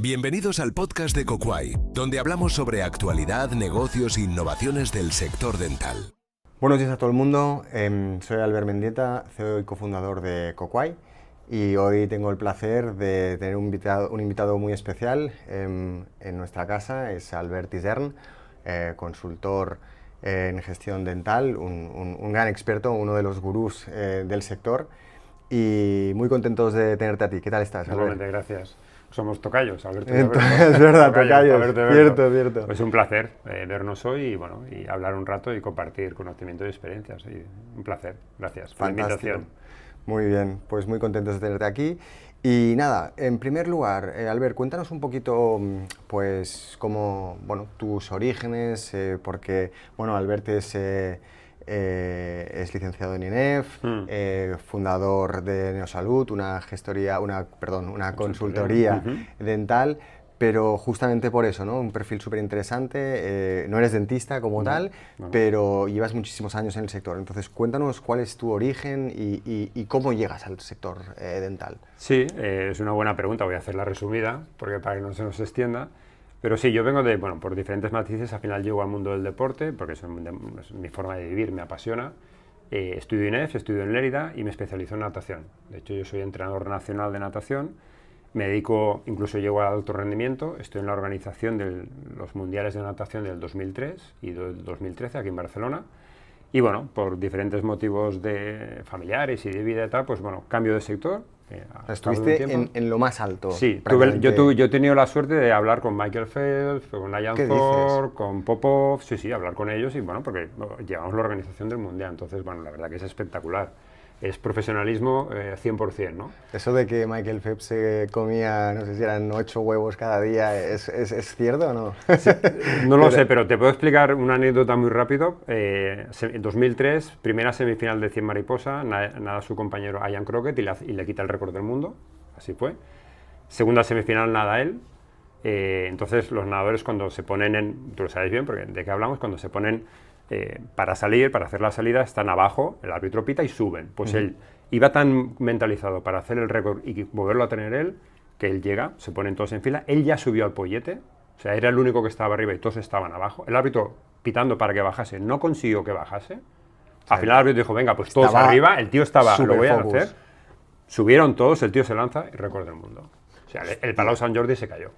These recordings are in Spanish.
Bienvenidos al podcast de Coquay, donde hablamos sobre actualidad, negocios e innovaciones del sector dental. Buenos días a todo el mundo, soy Albert Mendieta, CEO y cofundador de Coquay, y hoy tengo el placer de tener un invitado muy especial en nuestra casa. Es Albert Isern, consultor en gestión dental, un gran experto, uno de los gurús del sector, y muy contentos de tenerte a ti. ¿Qué tal estás, Albert? Igualmente, gracias. Somos tocayos, Alberto. Es verdad, tocayos, cierto. Es un placer vernos hoy y hablar un rato y compartir conocimiento y experiencias. Un placer, gracias por la invitación. Muy bien, pues muy contentos de tenerte aquí. Y nada, en primer lugar, Albert, cuéntanos un poquito, pues, cómo, tus orígenes, porque, Albert es licenciado en INEF, fundador de Neosalud, una consultoría dental, pero justamente por eso, ¿no? Un perfil súper interesante. No eres dentista como tal, pero llevas muchísimos años en el sector. Entonces, cuéntanos cuál es tu origen y cómo llegas al sector dental. Sí, es una buena pregunta. Voy a hacerla resumida, porque para que no se nos extienda. Pero sí, yo vengo por diferentes matices. Al final llego al mundo del deporte, porque es mi forma de vivir, me apasiona. Estudio INEF, estudio en Lérida y me especializo en natación. De hecho, yo soy entrenador nacional de natación. Me dedico, incluso llego al alto rendimiento. Estoy en la organización de los mundiales de natación del 2003 y del 2013 aquí en Barcelona. Y por diferentes motivos familiares y de vida y tal, cambio de sector. Estuviste en lo más alto. Sí, yo he tenido la suerte de hablar con Michael Phelps, con Ian Thorpe, con Popov, hablar con ellos porque llevamos la organización del Mundial, entonces, la verdad que es espectacular. Es profesionalismo 100%, ¿no? Eso de que Michael Phelps se comía, no sé si eran 8 huevos cada día, ¿es cierto o no? Sí, no lo sé, pero te puedo explicar una anécdota muy rápido. En 2003, primera semifinal de 100 mariposa, nada su compañero Ian Crockett y le quita el récord del mundo, así fue. Segunda semifinal nada él. Entonces los nadadores cuando se ponen tú lo sabes bien, porque de qué hablamos, cuando se ponen para hacer la salida, están abajo, el árbitro pita y suben. Pues él iba tan mentalizado para hacer el récord y volverlo a tener él, que él llega, se ponen todos en fila, él ya subió al pollete, o sea, era el único que estaba arriba y todos estaban abajo. El árbitro pitando para que bajase, no consiguió que bajase. Al final el árbitro dijo, venga, pues todos arriba, el tío estaba, lo voy a hacer. Subieron todos, el tío se lanza y récord del mundo. O sea, el Palau Sant Jordi se cayó.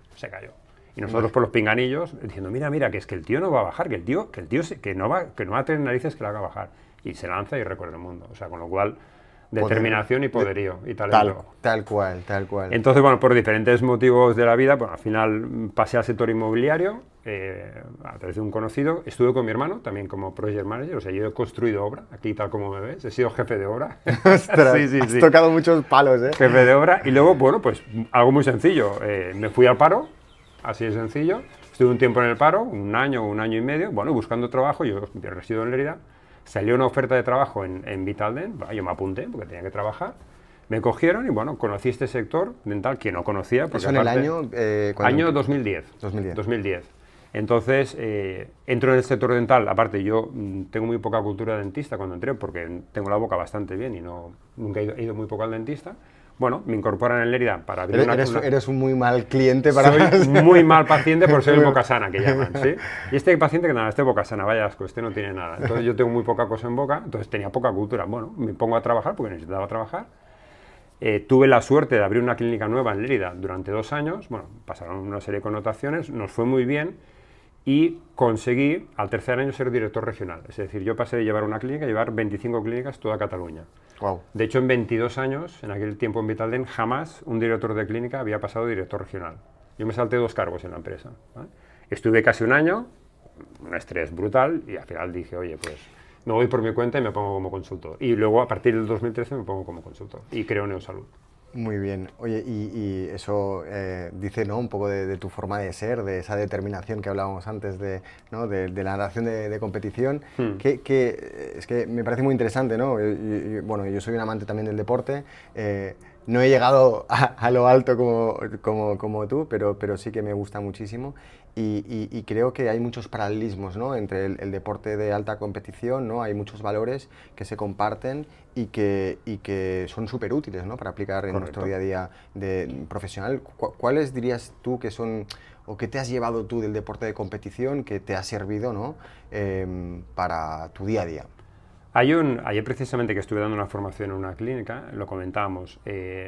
Y nosotros por los pinganillos diciendo, mira, que es que el tío no va a bajar, que no va a tener narices que le haga bajar. Y se lanza y recorre el mundo. O sea, con lo cual, determinación y poderío y talento. Tal cual. Entonces, por diferentes motivos de la vida, al final pasé al sector inmobiliario, a través de un conocido. Estuve con mi hermano, también como project manager. O sea, yo he construido obra, aquí tal como me ves. He sido jefe de obra. Ostras, has tocado muchos palos, ¿eh? Jefe de obra. Y luego, algo muy sencillo. Me fui al paro. Así de sencillo. Estuve un tiempo en el paro, un año y medio, buscando trabajo. Yo resido en Lérida. Salió una oferta de trabajo en Vitaldent. Yo me apunté porque tenía que trabajar. Me cogieron y conocí este sector dental que no conocía. ¿Eso en el año? Año 2010. 2010. Entonces, entro en el sector dental. Aparte, yo tengo muy poca cultura dentista cuando entré porque tengo la boca bastante bien y nunca he ido muy poco al dentista. Me incorporan en Lérida para abrir Eres un muy mal cliente para mí. Soy muy mal paciente por ser el boca sana, que llaman, ¿sí? Y este paciente este boca sana, vaya asco, este no tiene nada. Entonces yo tengo muy poca cosa en boca, entonces tenía poca cultura. Me pongo a trabajar porque necesitaba trabajar. Tuve la suerte de abrir una clínica nueva en Lérida durante 2 años. Pasaron una serie de connotaciones, nos fue muy bien y conseguí al tercer año ser director regional. Es decir, yo pasé de llevar una clínica a llevar 25 clínicas toda Cataluña. Wow. De hecho, en 22 años, en aquel tiempo en Vitaldent, jamás un director de clínica había pasado director regional. Yo me salté 2 cargos en la empresa, ¿vale? Estuve casi un año, un estrés brutal, y al final dije, oye, pues me voy por mi cuenta y me pongo como consultor. Y luego, a partir del 2013, me pongo como consultor y creo Neosalud. Muy bien. Oye, y eso dice, ¿no?, un poco de tu forma de ser, de esa determinación que hablábamos antes de la natación de competición, que es que me parece muy interesante, ¿no? Yo soy un amante también del deporte. no he llegado a lo alto como tú, pero sí que me gusta muchísimo y creo que hay muchos paralelismos, ¿no? Entre el deporte de alta competición, ¿no? Hay muchos valores que se comparten y que son súper útiles, ¿no? Para aplicar en nuestro día a día profesional. ¿Cuáles dirías tú que son, o qué te has llevado tú del deporte de competición que te ha servido, ¿no? Para tu día a día? Ayer precisamente que estuve dando una formación en una clínica, lo comentábamos.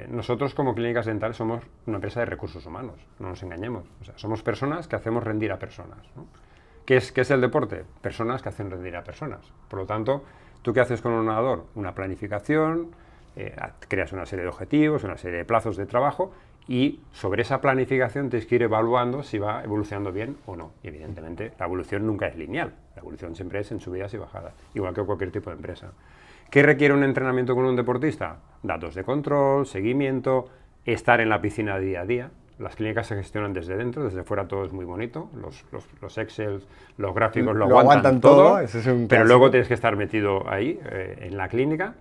Nosotros como clínicas dentales somos una empresa de recursos humanos, no nos engañemos. O sea, somos personas que hacemos rendir a personas, ¿no? ¿Qué es el deporte? Personas que hacen rendir a personas. Por lo tanto, ¿tú qué haces con un nadador? Una planificación, creas una serie de objetivos, una serie de plazos de trabajo y sobre esa planificación tienes que ir evaluando si va evolucionando bien o no. Y evidentemente la evolución nunca es lineal, la evolución siempre es en subidas y bajadas, igual que cualquier tipo de empresa. ¿Qué requiere un entrenamiento con un deportista? Datos de control, seguimiento, estar en la piscina día a día. Las clínicas se gestionan desde dentro, desde fuera todo es muy bonito, los Excel, los gráficos lo aguantan todo, eso es un pero clásico. luego tienes que estar metido ahí, en la clínica.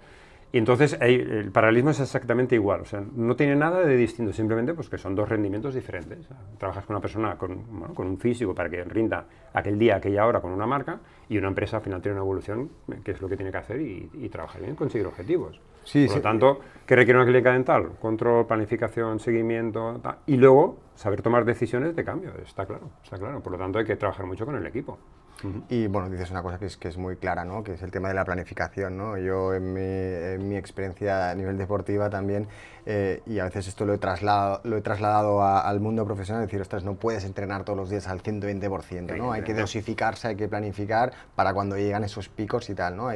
Y entonces el paralelismo es exactamente igual, o sea, no tiene nada de distinto, simplemente pues que son dos rendimientos diferentes. O sea, trabajas con una persona con un físico para que rinda aquel día, aquella hora con una marca, y una empresa al final tiene una evolución, que es lo que tiene que hacer, y trabajar bien, conseguir objetivos. Sí, Por lo tanto, ¿qué requiere una clínica dental? Control, planificación, seguimiento, y luego saber tomar decisiones de cambio, está claro, está claro. Por lo tanto, hay que trabajar mucho con el equipo. Y bueno, dices una cosa que es muy clara, ¿no? Que es el tema de la planificación, ¿no? Yo en mi experiencia a nivel deportiva también, y a veces esto lo he trasladado al mundo profesional, es decir, ostras, no puedes entrenar todos los días al 120%, ¿no? Hay que dosificarse, hay que planificar para cuando llegan esos picos y tal, ¿no?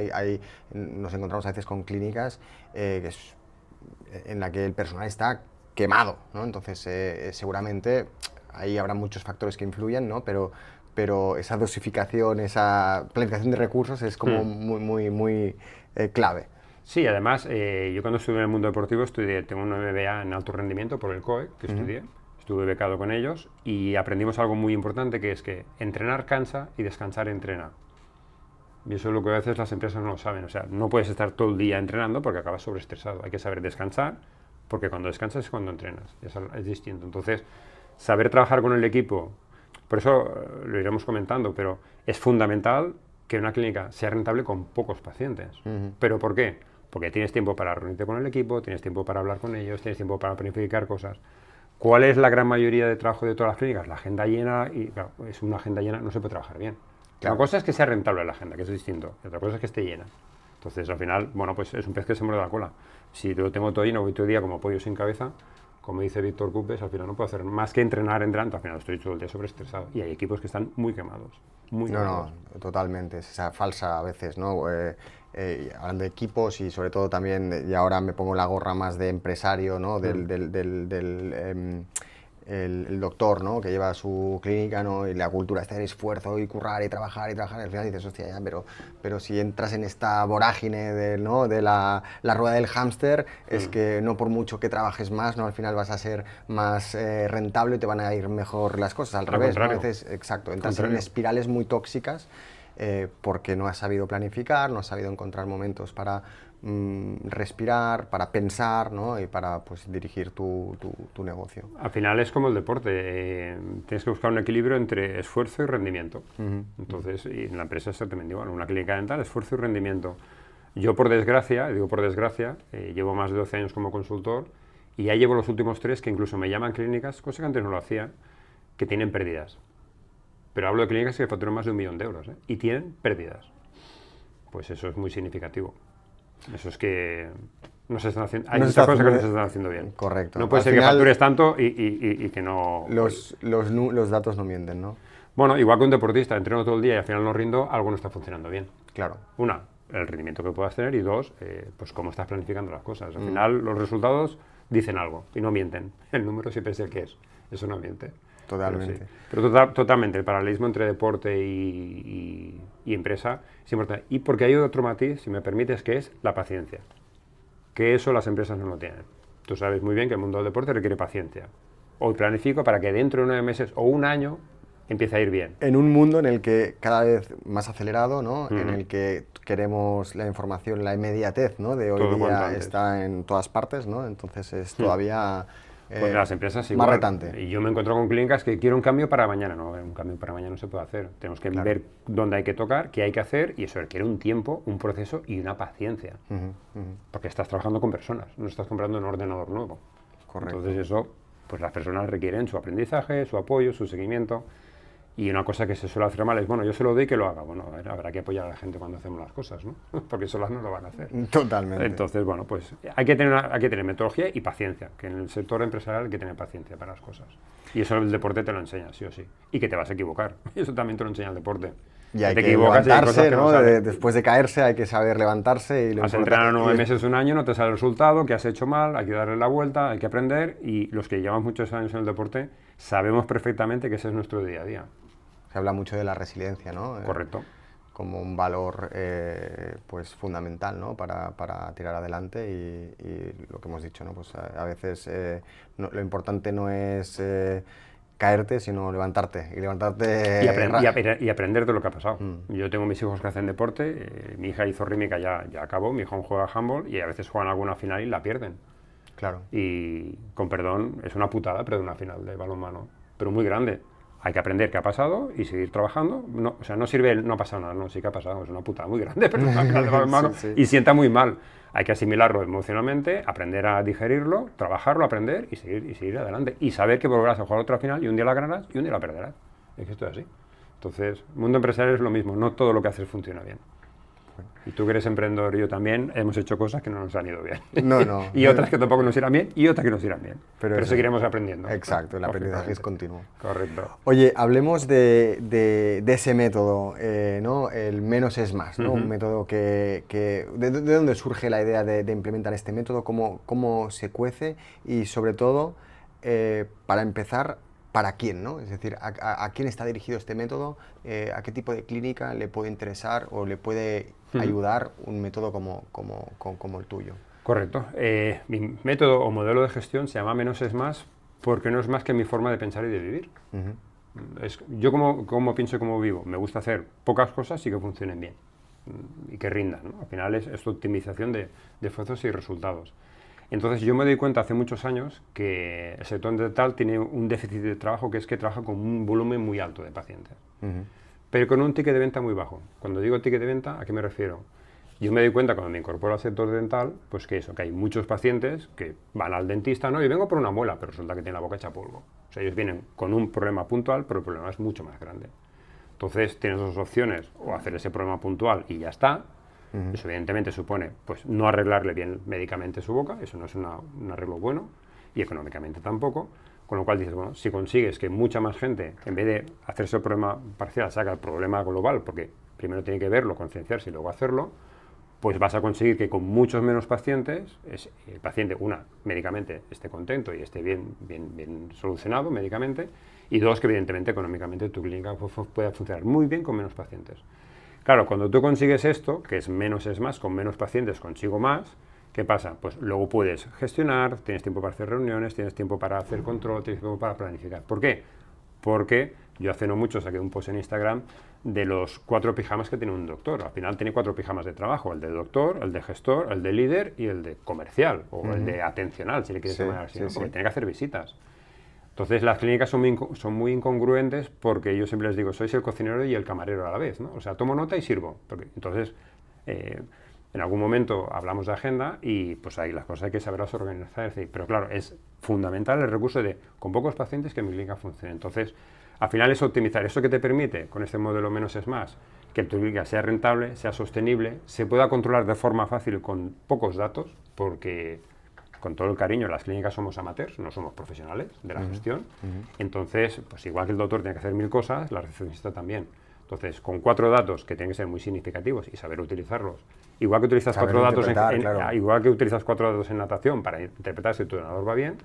Nos encontramos a veces con clínicas en la que el personal está quemado, ¿no? Entonces, seguramente ahí habrá muchos factores que influyen, ¿no? Pero esa dosificación, esa planificación de recursos es como muy clave. Sí, además, yo cuando estuve en el mundo deportivo tengo un MBA en alto rendimiento por el COE, que estuve becado con ellos, y aprendimos algo muy importante, que es que entrenar cansa y descansar entrena. Y eso es lo que a veces las empresas no lo saben, o sea, no puedes estar todo el día entrenando porque acabas sobreestresado, hay que saber descansar, porque cuando descansas es cuando entrenas, es distinto. Entonces, saber trabajar con el equipo, por eso lo iremos comentando, pero es fundamental que una clínica sea rentable con pocos pacientes. ¿Pero por qué? Porque tienes tiempo para reunirte con el equipo, tienes tiempo para hablar con ellos, tienes tiempo para planificar cosas. ¿Cuál es la gran mayoría de trabajo de todas las clínicas? La agenda llena, y claro, es una agenda llena, no se puede trabajar bien. Claro. Una cosa es que sea rentable la agenda, que es distinto, y otra cosa es que esté llena. Entonces, al final, bueno, pues es un pez que se muerde la cola. Si lo tengo todo lleno, voy todo el día como pollo sin cabeza, como dice Víctor Cupes, al final no puedo hacer más que entrenar, al final estoy todo el día sobreestresado. Y hay equipos que están muy quemados, muy quemados. No, totalmente, es esa falsa a veces, ¿no? Hablando de equipos y sobre todo también, y ahora me pongo la gorra más de empresario, ¿no? El doctor, ¿no? Que lleva su clínica, ¿no? Y la cultura está en esfuerzo y currar y trabajar, y al final dices, hostia, ya, pero si entras en esta vorágine ¿no? de la rueda del hámster, es que no por mucho que trabajes más, ¿no? Al final vas a ser más rentable y te van a ir mejor las cosas, al revés, ¿no? A veces, exacto, entras en espirales muy tóxicas porque no has sabido planificar, no has sabido encontrar momentos para respirar, para pensar, ¿no? Y para pues, dirigir tu negocio. Al final es como el deporte, tienes que buscar un equilibrio entre esfuerzo y rendimiento. Entonces, y en la empresa es exactamente igual, una clínica dental, esfuerzo y rendimiento. Yo por desgracia, llevo más de 12 años como consultor y ya llevo los últimos 3 que incluso me llaman clínicas, cosa que antes no lo hacía, que tienen pérdidas. Pero hablo de clínicas que facturan más de 1 millón de euros, y tienen pérdidas. Pues eso es muy significativo. Eso es que no se están haciendo, hay muchas cosas que no se están haciendo bien. Correcto. No puede ser que factures tanto y que no... Los datos no mienten, ¿no? Bueno, igual que un deportista, entreno todo el día y al final no rindo, algo no está funcionando bien. Claro. Una, el rendimiento que puedas tener, y dos, pues cómo estás planificando las cosas. Al final los resultados dicen algo y no mienten. El número siempre es el que es. Eso no miente. Totalmente. Pero totalmente, el paralelismo entre deporte y empresa es importante. Y porque hay otro matiz, si me permites, que es la paciencia. Que eso las empresas no lo tienen. Tú sabes muy bien que el mundo del deporte requiere paciencia. Hoy planifico para que dentro de 9 meses o un año empieza a ir bien. En un mundo en el que cada vez más acelerado, ¿no? En el que queremos la información, la inmediatez, ¿no? De hoy Todo cuanto día antes. está en todas partes, ¿no? Entonces es todavía Pues las empresas más igual. retante. Y yo me encuentro con clínicas que quiero un cambio para mañana. No, un cambio para mañana no se puede hacer. Tenemos que ver dónde hay que tocar, qué hay que hacer, y eso requiere un tiempo, un proceso y una paciencia. Porque estás trabajando con personas, no estás comprando un ordenador nuevo. Correcto. Entonces eso, pues las personas requieren su aprendizaje, su apoyo, su seguimiento. Y una cosa que se suele hacer mal es, bueno, yo se lo doy que lo haga. Bueno, a ver, habrá que apoyar a la gente cuando hacemos las cosas, ¿no? Porque solas no lo van a hacer. Totalmente. Entonces, bueno, pues hay que tener metodología y paciencia, que en el sector empresarial hay que tener paciencia para las cosas. Y eso el deporte te lo enseña, sí o sí. Y que te vas a equivocar. Y eso también te lo enseña el deporte. Y hay te que equivocas y hay cosas levantarse, que no ¿no? sabes. Después de caerse hay que saber levantarse. Y lo Has importante- entrenado 9 meses, un año, no te sale el resultado, que has hecho mal, hay que darle la vuelta, hay que aprender. Y los que llevamos muchos años en el deporte sabemos perfectamente que ese es nuestro día a día. Se habla mucho de la resiliencia, ¿no? Correcto. Como un valor pues fundamental, ¿no? Para tirar adelante y lo que hemos dicho, ¿no? Pues a veces lo importante no es caerte, sino levantarte y levantarte Y aprender de lo que ha pasado. Yo tengo mis hijos que hacen deporte, mi hija hizo rítmica, ya acabó, mi hijo juega handball y a veces juegan alguna final y la pierden. Claro. Y con perdón, es una putada perder una final de balonmano, pero muy grande. Hay que aprender qué ha pasado y seguir trabajando. No, o sea, no sirve el no ha pasado nada, no, sí que ha pasado, es una putada muy grande perder una final de balonmano Sí. y sienta muy mal. Hay que asimilarlo emocionalmente, aprender a digerirlo, trabajarlo, aprender y seguir adelante. Y saber que volverás a jugar otra final y un día la ganarás y un día la perderás. Es que esto es así. Entonces, mundo empresarial es lo mismo, no todo lo que haces funciona bien. Y tú que eres emprendedor y yo también, hemos hecho cosas que no nos han ido bien. No. Y otras que tampoco nos irán bien y otras que nos irán bien. Pero eso- seguiremos aprendiendo. Exacto, el aprendizaje es Lógicamente. continuo. Correcto. Oye, hablemos de ese método, ¿no? El menos es más, ¿no? Un método ¿de dónde surge la idea de implementar este método? ¿Cómo se cuece? Y sobre todo, para empezar, ¿para quién, no? Es decir, ¿a quién está dirigido este método? ¿A qué tipo de clínica le puede interesar o le puede ayudar un método como el tuyo? Correcto. Mi método o modelo de gestión se llama menos es más porque no es más que mi forma de pensar y de vivir. Yo como pienso y como vivo, me gusta hacer pocas cosas y que funcionen bien y que rindan, ¿no? Al final es optimización de esfuerzos y resultados. Entonces yo me doy cuenta hace muchos años que el sector dental tiene un déficit de trabajo, que es que trabaja con un volumen muy alto de pacientes, pero con un ticket de venta muy bajo. Cuando digo ticket de venta, ¿a qué me refiero? Yo me doy cuenta cuando me incorporo al sector dental, pues que hay muchos pacientes que van al dentista, ¿no? Y vengo por una muela, pero resulta que tienen la boca hecha polvo. O sea, ellos vienen con un problema puntual, pero el problema es mucho más grande. Entonces tienes dos opciones, o hacer ese problema puntual y ya está. Eso evidentemente supone pues no arreglarle bien médicamente su boca, eso no es un arreglo bueno, y económicamente tampoco. Con lo cual dices, bueno, si consigues que mucha más gente, en vez de hacerse el problema parcial, saca el problema global, porque primero tiene que verlo, concienciarse y luego hacerlo, pues vas a conseguir que con muchos menos pacientes, el paciente, médicamente esté contento y esté bien solucionado médicamente, y dos, que evidentemente económicamente tu clínica pueda funcionar muy bien con menos pacientes. Claro, cuando tú consigues esto, que es menos es más, con menos pacientes consigo más, ¿qué pasa? Pues luego puedes gestionar, tienes tiempo para hacer reuniones, tienes tiempo para hacer control, tienes tiempo para planificar. ¿Por qué? Porque yo hace no mucho saqué un post en Instagram de los 4 pijamas que tiene un doctor. Al final tiene 4 pijamas de trabajo, el de doctor, el de gestor, el de líder y el de comercial, o el de atencional, si le quieres llamar así, ¿no? Porque tiene que hacer visitas. Entonces las clínicas son muy incongruentes porque yo siempre les digo, sois el cocinero y el camarero a la vez, ¿no? O sea, tomo nota y sirvo. Entonces, en algún momento hablamos de agenda y pues ahí las cosas hay que saberlas organizar. Pero claro, es fundamental el recurso de con pocos pacientes que mi clínica funcione. Entonces, al final es optimizar. ¿Eso que te permite con este modelo menos es más? Que tu clínica sea rentable, sea sostenible, se pueda controlar de forma fácil con pocos datos, porque con todo el cariño, las clínicas somos amateurs, no somos profesionales de la gestión. Entonces, pues igual que el doctor tiene que hacer 1000 cosas, la recepcionista también. Entonces, con 4 datos que tienen que ser muy significativos y saber utilizarlos, igual que utilizas 4 datos igual que utilizas 4 datos en natación para interpretar si tu entrenador va bien,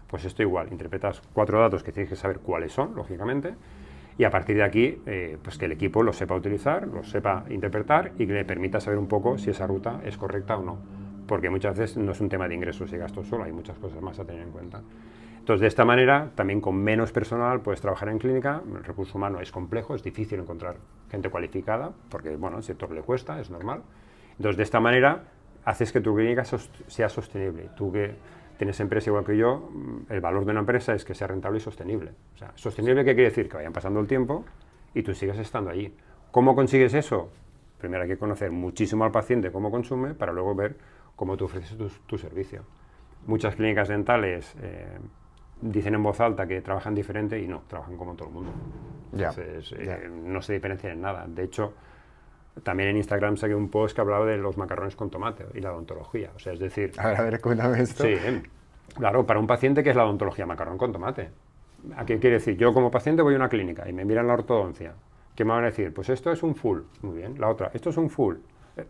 pues esto igual, interpretas 4 datos que tienes que saber cuáles son, lógicamente, y a partir de aquí, pues que el equipo los sepa utilizar, los sepa interpretar y que le permita saber un poco si esa ruta es correcta o no. Porque muchas veces no es un tema de ingresos y gastos solo, hay muchas cosas más a tener en cuenta. Entonces, de esta manera, también con menos personal puedes trabajar en clínica. El recurso humano es complejo, es difícil encontrar gente cualificada, porque, bueno, al sector le cuesta, es normal. Entonces, de esta manera, haces que tu clínica sea sostenible. Tú que tienes empresa igual que yo, el valor de una empresa es que sea rentable y sostenible. O sea, sostenible, ¿qué quiere decir? Que vayan pasando el tiempo y tú sigas estando allí. ¿Cómo consigues eso? Primero hay que conocer muchísimo al paciente cómo consume para luego ver cómo tú ofreces tu servicio. Muchas clínicas dentales dicen en voz alta que trabajan diferente y no, trabajan como todo el mundo. Entonces, no se diferencian en nada. De hecho, también en Instagram saqué un post que hablaba de los macarrones con tomate y la odontología. O sea, es decir... A ver, cuéntame esto. Sí, claro, para un paciente, ¿qué es la odontología? Macarrón con tomate. ¿A qué quiere decir? Yo como paciente voy a una clínica y me miran la ortodoncia. ¿Qué me van a decir? Pues esto es un full. Muy bien. La otra, esto es un full.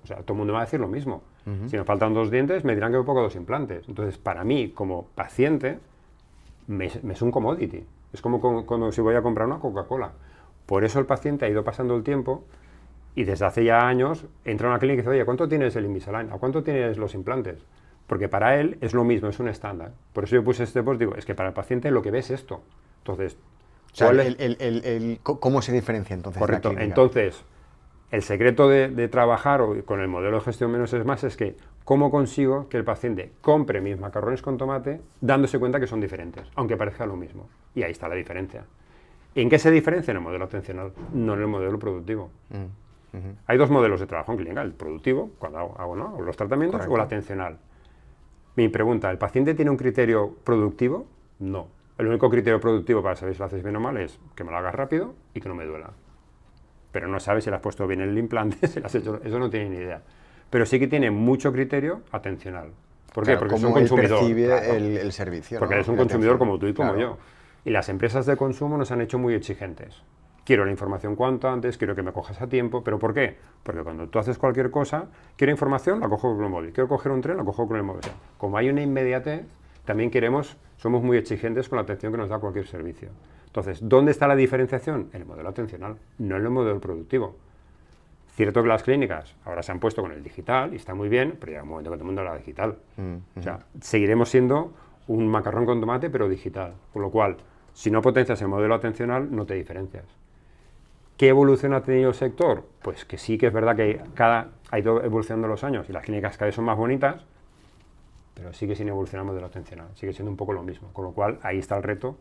O sea, todo el mundo me va a decir lo mismo. Si me faltan 2 dientes, me dirán que me pongo 2 implantes. Entonces, para mí, como paciente, me es un commodity. Es como cuando si voy a comprar una Coca-Cola. Por eso el paciente ha ido pasando el tiempo y desde hace ya años entra a una clínica y dice, oye, ¿cuánto tienes el Invisalign? ¿A cuánto tienes los implantes? Porque para él es lo mismo, es un estándar. Por eso yo puse este post, digo, es que para el paciente lo que ve es esto. Entonces, o sea, ¿cómo se diferencia entonces? Correcto. La clínica? Entonces, el secreto de trabajar con el modelo de gestión menos es más es que cómo consigo que el paciente compre mis macarrones con tomate dándose cuenta que son diferentes, aunque parezca lo mismo. Y ahí está la diferencia. ¿En qué se diferencia? En el modelo atencional, no en el modelo productivo. Hay 2 modelos de trabajo en clínica, el productivo, cuando hago los tratamientos, correcto, o el atencional. Mi pregunta, ¿el paciente tiene un criterio productivo? No. El único criterio productivo para saber si lo haces bien o mal es que me lo hagas rápido y que no me duela. Pero no sabe si le has puesto bien el implante, si lo has hecho, eso no tiene ni idea. Pero sí que tiene mucho criterio atencional. ¿Por qué? Porque es un consumidor. Percibe claro, el servicio. porque ¿no? eres un consumidor como tú y como yo. Y las empresas de consumo nos han hecho muy exigentes. Quiero la información cuanto antes, quiero que me cojas a tiempo. ¿Pero por qué? Porque cuando tú haces cualquier cosa, quiero información, la cojo con el móvil. Quiero coger un tren, la cojo con el móvil. O sea, como hay una inmediatez, también somos muy exigentes con la atención que nos da cualquier servicio. Entonces, ¿dónde está la diferenciación? En el modelo atencional, no en el modelo productivo. Cierto que las clínicas ahora se han puesto con el digital y está muy bien, pero llega un momento que todo el mundo habla digital. O sea, seguiremos siendo un macarrón con tomate, pero digital. Con lo cual, si no potencias el modelo atencional, no te diferencias. ¿Qué evolución ha tenido el sector? Pues que sí que es verdad que ha ido evolucionando los años y las clínicas cada vez son más bonitas, pero sigue sin evolucionar el modelo atencional, sigue siendo un poco lo mismo. Con lo cual, ahí está el reto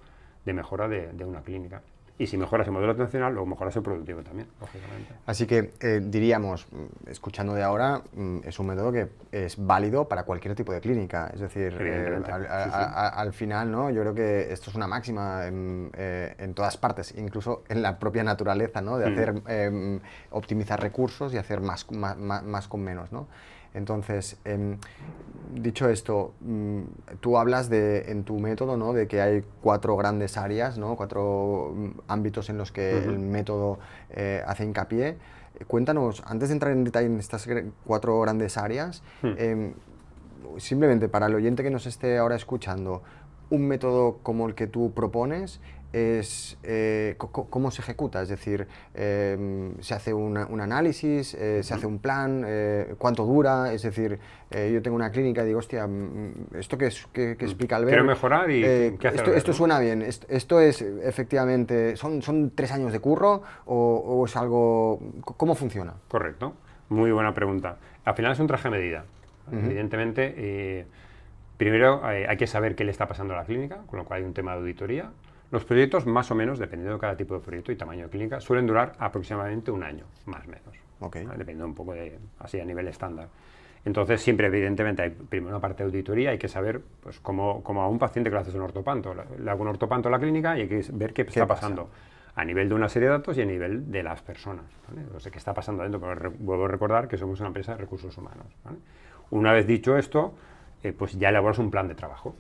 de mejora de una clínica. Y si mejoras el modelo atencional, luego mejoras el productivo también, lógicamente. Así que diríamos, escuchando de ahora, es un método que es válido para cualquier tipo de clínica. Es decir, al final, ¿no? Yo creo que esto es una máxima en todas partes, incluso en la propia naturaleza, ¿no? De hacer, optimizar recursos y hacer más con menos, ¿no? Entonces, dicho esto, tú hablas en tu método, ¿no? De que hay 4 grandes áreas, ¿no? 4 ámbitos en los que el método hace hincapié. Cuéntanos, antes de entrar en detalle en estas 4 grandes áreas, simplemente para el oyente que nos esté ahora escuchando, un método como el que tú propones es cómo se ejecuta, es decir, se hace un análisis, se hace un plan, cuánto dura, es decir, yo tengo una clínica y digo, hostia, esto que explica Albert, quiero mejorar y ¿qué hacer? Esto suena bien, esto es efectivamente, son 3 años de curro o es algo, ¿cómo funciona? Correcto, muy buena pregunta. Al final es un traje a medida, evidentemente. Primero hay que saber qué le está pasando a la clínica, con lo cual hay un tema de auditoría. Los proyectos, más o menos, dependiendo de cada tipo de proyecto y tamaño de clínica, suelen durar aproximadamente 1 año, más o menos. Okay. Dependiendo un poco así a nivel estándar. Entonces, siempre, evidentemente, hay primero una parte de auditoría, hay que saber, pues, como a un paciente que le haces un ortopanto. Le hago un ortopanto a la clínica y hay que ver qué está pasando a nivel de una serie de datos y a nivel de las personas, ¿vale? O sea, qué está pasando dentro, pero vuelvo a recordar que somos una empresa de recursos humanos, ¿vale? Una vez dicho esto, pues ya elaboras un plan de trabajo.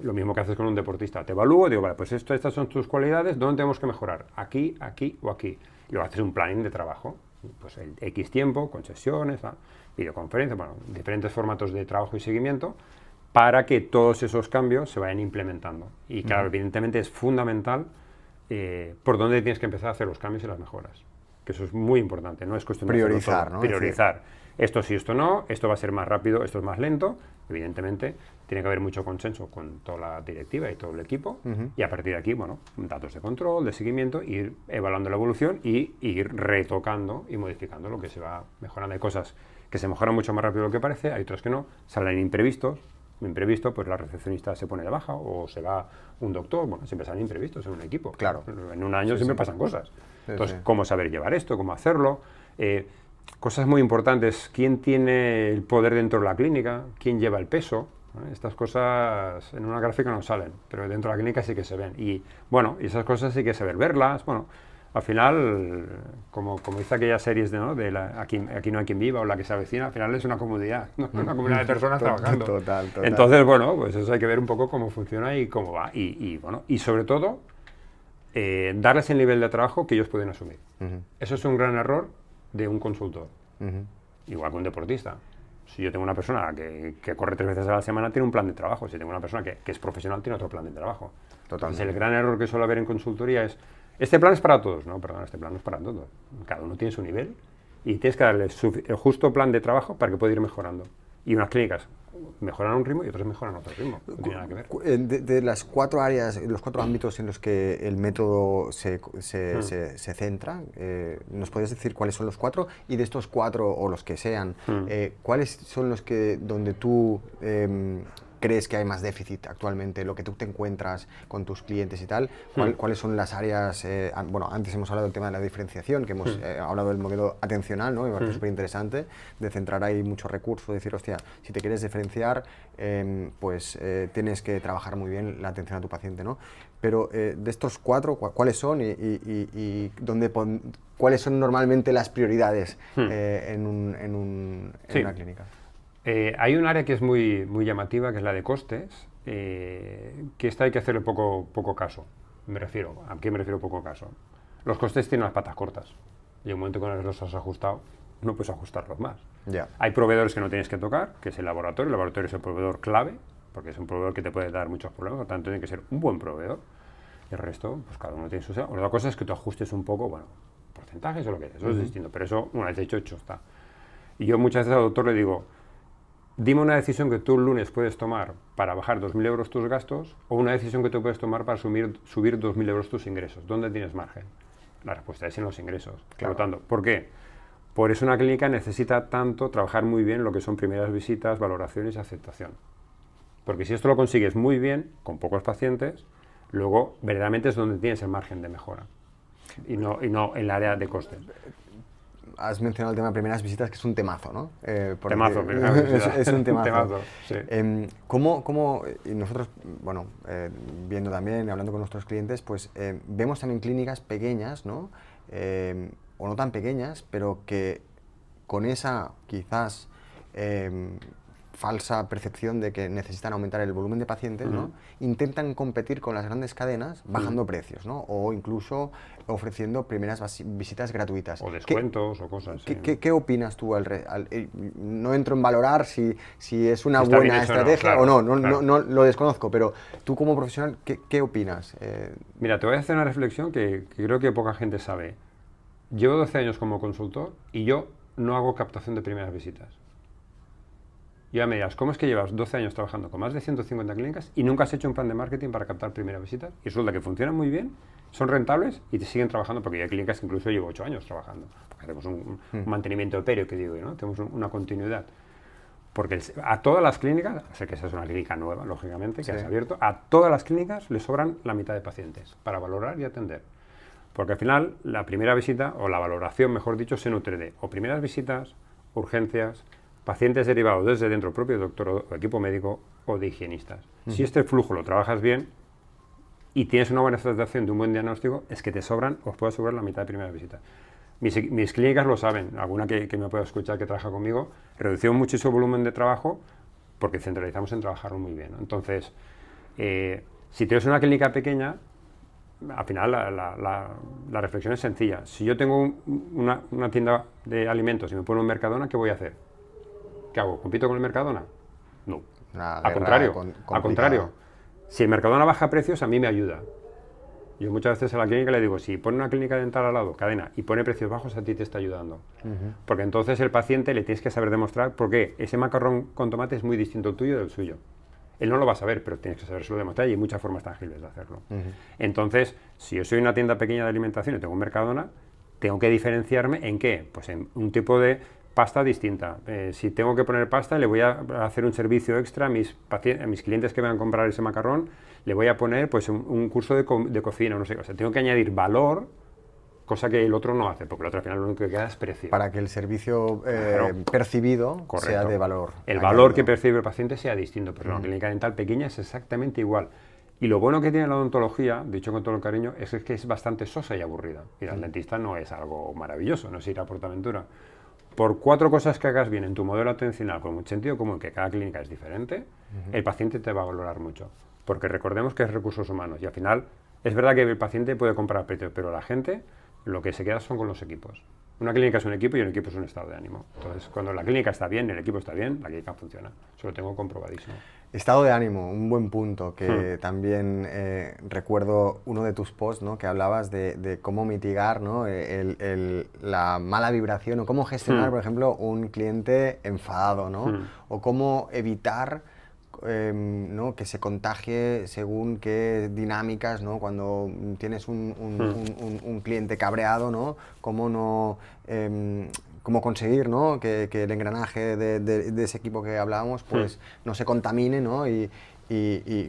Lo mismo que haces con un deportista. Te evalúo, digo, vale, pues estas son tus cualidades, ¿dónde tenemos que mejorar? Aquí, aquí o aquí. Y luego haces un planning de trabajo, pues el X tiempo, con sesiones, videoconferencias, bueno, diferentes formatos de trabajo y seguimiento, para que todos esos cambios se vayan implementando. Y claro, evidentemente es fundamental por dónde tienes que empezar a hacer los cambios y las mejoras. que eso es muy importante, no es cuestión de priorizar, hacerlo todo, ¿no? priorizar. Esto sí, esto no, esto va a ser más rápido, esto es más lento. Evidentemente, tiene que haber mucho consenso con toda la directiva y todo el equipo. Y a partir de aquí, bueno, datos de control, de seguimiento, ir evaluando la evolución y ir retocando y modificando lo que se va mejorando. Hay cosas que se mejoran mucho más rápido de lo que parece, hay otras que no, salen imprevistos. Imprevisto, pues la recepcionista se pone de baja o se va un doctor. Bueno, siempre salen imprevistos en un equipo. Claro. En un año siempre pasan cosas. Sí, Entonces, sí. cómo saber llevar esto, cómo hacerlo. Cosas muy importantes, quién tiene el poder dentro de la clínica, quién lleva el peso. Estas cosas en una gráfica no salen, pero dentro de la clínica sí que se ven. Y bueno, esas cosas sí que saber verlas. Bueno, al final, como dice aquellas series de aquí no hay quien viva o la que se avecina, al final es una comunidad, ¿no? Una comunidad de personas trabajando. Total. Entonces, bueno, pues eso hay que ver un poco cómo funciona y cómo va. Bueno, y sobre todo, darles el nivel de trabajo que ellos pueden asumir. Eso es un gran error de un consultor, igual que un deportista. Si yo tengo una persona que corre 3 veces a la semana, tiene un plan de trabajo. Si tengo una persona que es profesional, tiene otro plan de trabajo. Totalmente. Entonces, el gran error que suele haber en consultoría es, este plan es para todos. No, perdón, este plan no es para todos. Cada uno tiene su nivel y tienes que darle el justo plan de trabajo para que pueda ir mejorando. Y unas clínicas mejoran a un ritmo y otras mejoran a otro ritmo. No tiene nada que ver. De las 4 áreas, los 4 ámbitos en los que el método se centra, ¿nos puedes decir cuáles son los 4? Y de estos 4, o los que sean, ¿cuáles son los que donde tú crees que hay más déficit actualmente, lo que tú te encuentras con tus clientes y tal? ¿Cuáles son las áreas? Bueno, antes hemos hablado del tema de la diferenciación, que hemos hablado del modelo atencional, ¿no? Me parece súper interesante, de centrar ahí mucho recurso, decir, hostia, si te quieres diferenciar, tienes que trabajar muy bien la atención a tu paciente, ¿no? Pero de estos 4, ¿cuáles son y cuáles son normalmente las prioridades en una clínica? Hay un área que es muy, muy llamativa, que es la de costes, que esta hay que hacerle poco caso. ¿A qué me refiero poco caso? Los costes tienen las patas cortas. Y en un momento que los has ajustado, no puedes ajustarlos más. Yeah. Hay proveedores que no tienes que tocar, que es el laboratorio. El laboratorio es el proveedor clave, porque es un proveedor que te puede dar muchos problemas, por lo tanto tiene que ser un buen proveedor. Y el resto, pues cada uno tiene su... Otra cosa es que tú ajustes un poco, bueno, porcentajes o lo que es, eso es distinto, pero eso una vez hecho está. Y yo muchas veces al doctor le digo, dime una decisión que tú el lunes puedes tomar para bajar 2.000 euros tus gastos o una decisión que tú puedes tomar para subir 2.000 euros tus ingresos. ¿Dónde tienes margen? La respuesta es en los ingresos. Claro. Por lo tanto, ¿por qué? Por eso una clínica necesita tanto trabajar muy bien lo que son primeras visitas, valoraciones y aceptación. Porque si esto lo consigues muy bien, con pocos pacientes, luego verdaderamente es donde tienes el margen de mejora y no en el área de costes. Has mencionado el tema de primeras visitas, que es un temazo, ¿no? Temazo, es un temazo. Temazo, sí. Y nosotros, bueno, viendo también, hablando con nuestros clientes, pues vemos también clínicas pequeñas, ¿no? O no tan pequeñas, pero que con esa quizás falsa percepción de que necesitan aumentar el volumen de pacientes, ¿no? Intentan competir con las grandes cadenas bajando precios, ¿no? O incluso ofreciendo primeras visitas gratuitas. O descuentos o cosas. ¿Qué opinas tú? No entro en valorar si es una Está buena bien eso, estrategia claro, o no, claro. no lo desconozco, pero tú como profesional, ¿qué opinas? Mira, te voy a hacer una reflexión que creo que poca gente sabe. Llevo 12 años como consultor y yo no hago captación de primeras visitas. Y ya me dirás, ¿cómo es que llevas 12 años trabajando con más de 150 clínicas y nunca has hecho un plan de marketing para captar primeras visitas? Y resulta que funcionan muy bien, son rentables y te siguen trabajando, porque hay clínicas que incluso llevo 8 años trabajando. Porque hacemos un mantenimiento etéreo, que digo, ¿no? Tenemos una continuidad. Porque a todas las clínicas, sé que esa es una clínica nueva, lógicamente, que has abierto, a todas las clínicas les sobran la mitad de pacientes para valorar y atender. Porque al final, la primera visita, o la valoración, mejor dicho, se nutre de o primeras visitas, urgencias, pacientes derivados desde dentro propio doctor o equipo médico o de higienistas. Si este flujo lo trabajas bien y tienes una buena aceptación de un buen diagnóstico, es que te sobran, os puede sobrar la mitad de primeras visitas. Mis clínicas lo saben, alguna que me pueda escuchar que trabaja conmigo, reducimos muchísimo el volumen de trabajo porque centralizamos en trabajarlo muy bien, ¿no? Entonces, si tienes una clínica pequeña, al final la reflexión es sencilla. Si yo tengo una tienda de alimentos y me pongo un Mercadona, ¿qué voy a hacer? ¿Qué hago? ¿Compito con el Mercadona? No. Al contrario. Si el Mercadona baja precios, a mí me ayuda. Yo muchas veces a la clínica le digo, si pone una clínica dental al lado, cadena, y pone precios bajos, a ti te está ayudando. Porque entonces el paciente le tienes que saber demostrar por qué ese macarrón con tomate es muy distinto al tuyo del suyo. Él no lo va a saber, pero tienes que sabérselo demostrar y hay muchas formas tangibles de hacerlo. Entonces, si yo soy una tienda pequeña de alimentación y tengo un Mercadona, tengo que diferenciarme ¿en qué? Pues en un tipo de pasta distinta. Si tengo que poner pasta, le voy a hacer un servicio extra a mis clientes que vayan a comprar ese macarrón, le voy a poner pues un curso de cocina, no sé, o sea, tengo que añadir valor, cosa que el otro no hace, porque el otro al final lo único que queda es precio. Para que el servicio Claro. percibido Correcto. sea de valor. El añadido. valor que percibe el paciente sea distinto, pero en una clínica dental pequeña es exactamente igual. Y lo bueno que tiene la odontología, dicho con todo el cariño, es que es bastante sosa y aburrida. Ir al dentista no es algo maravilloso, no es ir a PortAventura. Por 4 cosas que hagas bien en tu modelo atencional con mucho sentido común, que cada clínica es diferente, el paciente te va a valorar mucho. Porque recordemos que es recursos humanos y al final es verdad que el paciente puede comprar a precio, pero la gente lo que se queda son con los equipos. Una clínica es un equipo y un equipo es un estado de ánimo. Entonces, cuando la clínica está bien, el equipo está bien, la clínica funciona. Eso lo tengo comprobadísimo. Estado de ánimo, un buen punto, que también recuerdo uno de tus posts, ¿no? Que hablabas de cómo mitigar, ¿no? La mala vibración o cómo gestionar, por ejemplo, un cliente enfadado, ¿no? O cómo evitar ¿no? que se contagie según qué dinámicas, ¿no? Cuando tienes un cliente cabreado, ¿no? Cómo conseguir, ¿no? que el engranaje de ese equipo que hablábamos pues no se contamine, ¿no? Y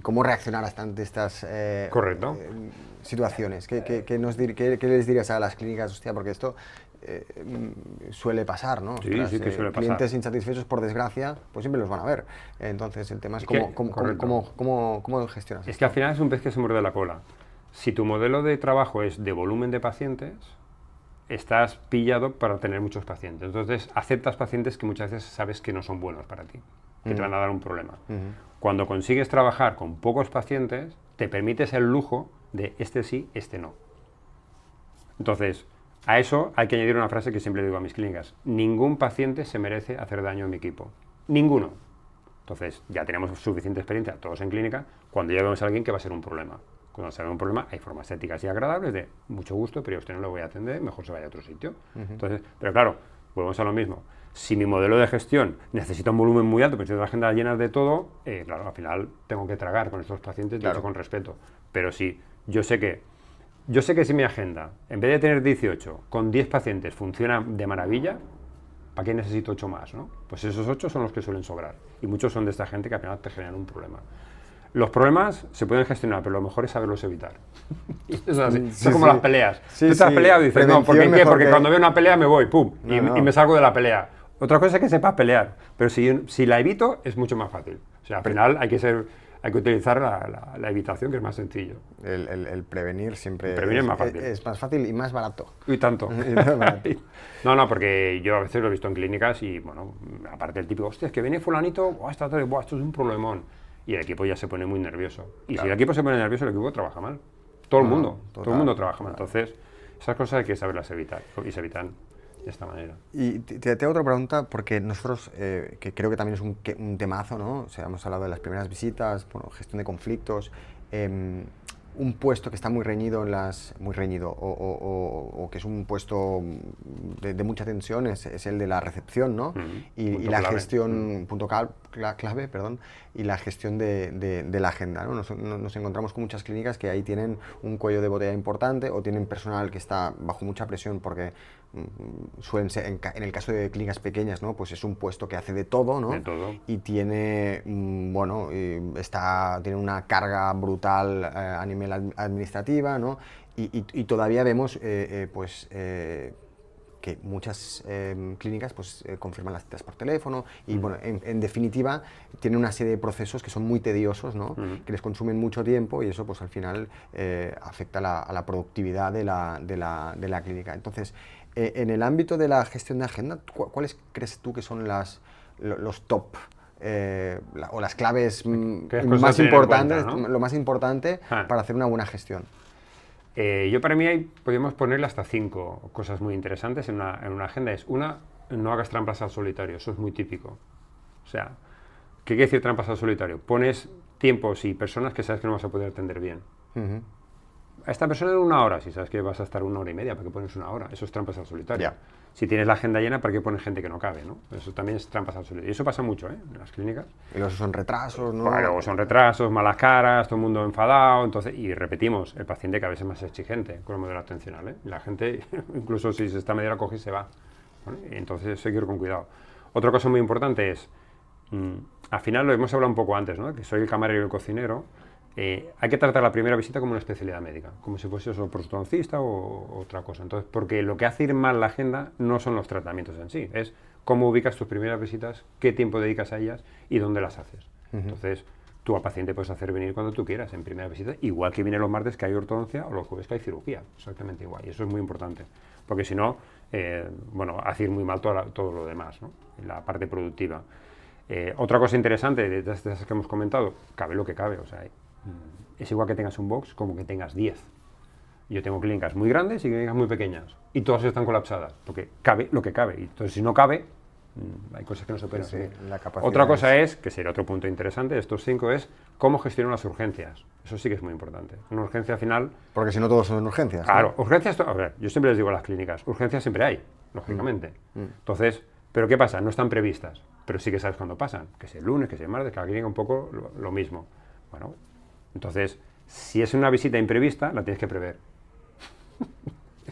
cómo reaccionar ante estas Correcto. situaciones. ¿Qué les dirías a las clínicas? Hostia, porque esto suele pasar, ¿no? Sí, sí que suele pasar. Clientes insatisfechos, por desgracia, pues siempre los van a ver. Entonces el tema es cómo gestionas. Es que al final es un pez que se muerde la cola. Si tu modelo de trabajo es de volumen de pacientes, estás pillado para tener muchos pacientes. Entonces aceptas pacientes que muchas veces sabes que no son buenos para ti, que te van a dar un problema. Cuando consigues trabajar con pocos pacientes, te permites el lujo de este sí, este no. Entonces, a eso hay que añadir una frase que siempre digo a mis clínicas. Ningún paciente se merece hacer daño a mi equipo. Ninguno. Entonces, ya tenemos suficiente experiencia, todos en clínica, cuando ya vemos a alguien que va a ser un problema. Cuando se ve un problema, hay formas éticas y agradables de mucho gusto, pero a usted no lo voy a atender, mejor se vaya a otro sitio. Entonces, pero claro, volvemos a lo mismo. Si mi modelo de gestión necesita un volumen muy alto, pero si tengo la agenda llena de todo, claro, al final tengo que tragar con estos pacientes, claro, con respeto. Pero sí, yo sé que si mi agenda, en vez de tener 18, con 10 pacientes funciona de maravilla, ¿para qué necesito 8 más, no? Pues esos 8 son los que suelen sobrar. Y muchos son de esta gente que al final te generan un problema. Los problemas se pueden gestionar, pero lo mejor es saberlos evitar. Y eso es así. Sí, es como las peleas. Sí, Tú te has peleado y dices, no, ¿por qué? Porque cuando veo una pelea me voy, pum, y me salgo de la pelea. Otra cosa es que sepas pelear, pero si la evito es mucho más fácil. O sea, al final hay que utilizar la evitación, que es más sencillo. El prevenir siempre es más fácil. Es más fácil y más barato. Y tanto. No, porque yo a veces lo he visto en clínicas y, bueno, aparte del típico, hostia, es que viene fulanito, esto es un problemón. Y el equipo ya se pone muy nervioso. Y si el equipo se pone nervioso, el equipo trabaja mal. Todo el mundo trabaja mal. Entonces, esas cosas hay que saberlas evitar y se evitan de esta manera. Y te hago otra pregunta, porque nosotros, que creo que también es un temazo, ¿no? O sea, hemos hablado de las primeras visitas, bueno, gestión de conflictos, un puesto que está muy reñido o que es un puesto de mucha tensión es el de la recepción, ¿no? Y la clave. Gestión, punto clave, perdón, y la gestión de la agenda, ¿no? Nos encontramos con muchas clínicas que ahí tienen un cuello de botella importante o tienen personal que está bajo mucha presión porque suelen ser, en el caso de clínicas pequeñas, ¿no? Pues es un puesto que hace de todo, ¿no? De todo. Y tiene, tiene una carga brutal a nivel administrativa, ¿no? Y todavía vemos, que muchas clínicas pues, confirman las citas por teléfono y, bueno, en definitiva, tienen una serie de procesos que son muy tediosos, ¿no? Que les consumen mucho tiempo y eso, pues, al final afecta a la productividad de la clínica. Entonces, en el ámbito de la gestión de agenda, ¿cuáles crees tú que son los top o las claves más importantes, cuenta, ¿no? Lo más importante para hacer una buena gestión? Yo para mí podríamos ponerle hasta 5 cosas muy interesantes en una agenda. Es una, no hagas trampas al solitario, eso es muy típico. O sea, ¿qué quiere decir trampas al solitario? Pones tiempos y personas que sabes que no vas a poder atender bien. a esta persona en 1 hora. Si sabes que vas a estar 1 hora y media, ¿para qué pones 1 hora? Eso es trampas al solitario. Ya. Si tienes la agenda llena, ¿para qué pones gente que no cabe, ¿no? Eso también es trampas al solitario. Y eso pasa mucho, ¿eh? En las clínicas. Y los son retrasos, ¿no? Bueno, son retrasos, malas caras, todo el mundo enfadado, entonces, y repetimos, el paciente cada vez es más exigente con el modelo atencional, ¿eh? La gente, incluso si se está medio a coger, se va. ¿Vale? Entonces, eso hay que ir con cuidado. Otra cosa muy importante es, al final lo hemos hablado un poco antes, ¿no? Que soy el camarero y el cocinero. Hay que tratar la primera visita como una especialidad médica, como si fuese eso prostoodoncista o otra cosa. Entonces, porque lo que hace ir mal la agenda no son los tratamientos en sí, es cómo ubicas tus primeras visitas, qué tiempo dedicas a ellas y dónde las haces. Entonces, tú al paciente puedes hacer venir cuando tú quieras en primera visita, igual que viene los martes que hay ortodoncia o los jueves que hay cirugía, exactamente igual. Y eso es muy importante, porque si no, bueno, hace ir muy mal todo lo demás, ¿no? La parte productiva. Otra cosa interesante de esas que hemos comentado, cabe lo que cabe, o sea, es igual que tengas un box como que tengas 10. Yo tengo clínicas muy grandes y clínicas muy pequeñas y todas están colapsadas, porque cabe lo que cabe. Y entonces, si no cabe, hay cosas que no se pueden hacer. Otra cosa es, que sería otro punto interesante de estos 5, es cómo gestionar las urgencias. Eso sí que es muy importante. Una urgencia final... Porque si no todos son urgencias. Claro, ¿no? Urgencias... A ver, yo siempre les digo a las clínicas, urgencias siempre hay, lógicamente. Entonces, ¿pero qué pasa? No están previstas, pero sí que sabes cuándo pasan. Que es el lunes, que es el martes, cada clínica un poco lo mismo. Bueno, entonces, si es una visita imprevista, la tienes que prever.